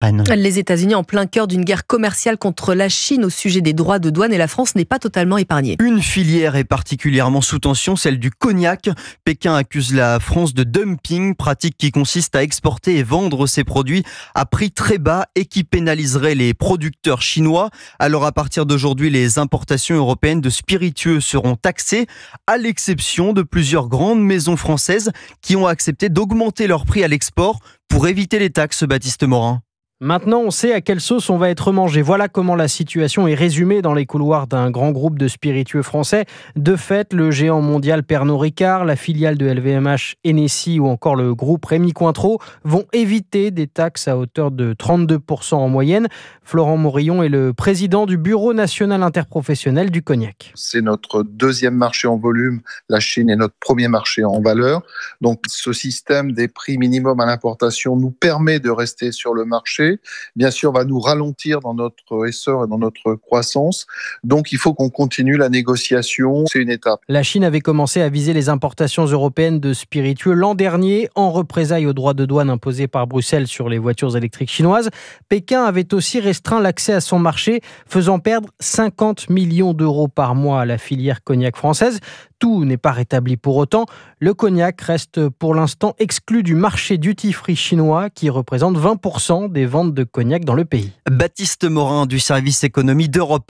Les États-Unis en plein cœur d'une guerre commerciale contre la Chine au sujet des droits de douane et la France n'est pas totalement épargnée. Une filière est particulièrement sous tension, celle du cognac. Pékin accuse la France de dumping, pratique qui consiste à exporter et vendre ses produits à prix très bas et qui pénaliserait les producteurs chinois. Alors à partir d'aujourd'hui, les importations européennes de spiritueux seront taxées, à l'exception de plusieurs grandes maisons françaises qui ont accepté d'augmenter leur prix à l'export pour éviter les taxes, Baptiste Morin. Maintenant, on sait à quelle sauce on va être mangé. Voilà comment la situation est résumée dans les couloirs d'un grand groupe de spiritueux français. De fait, le géant mondial Pernod Ricard, la filiale de LVMH Hennessy ou encore le groupe Rémy Cointreau vont éviter des taxes à hauteur de 32% en moyenne. Florent Morillon est le président du Bureau national interprofessionnel du cognac. C'est notre deuxième marché en volume. La Chine est notre premier marché en valeur. Donc, ce système des prix minimum à l'importation nous permet de rester sur le marché. Bien sûr, va nous ralentir dans notre essor et dans notre croissance. Donc, il faut qu'on continue la négociation. C'est une étape. La Chine avait commencé à viser les importations européennes de spiritueux l'an dernier en représailles aux droits de douane imposés par Bruxelles sur les voitures électriques chinoises. Pékin avait aussi restreint l'accès à son marché, faisant perdre 50 millions d'euros par mois à la filière cognac française. Tout n'est pas rétabli pour autant. Le cognac reste pour l'instant exclu du marché duty-free chinois qui représente 20% des ventes de cognac dans le pays. Baptiste Morin du service économie d'Europe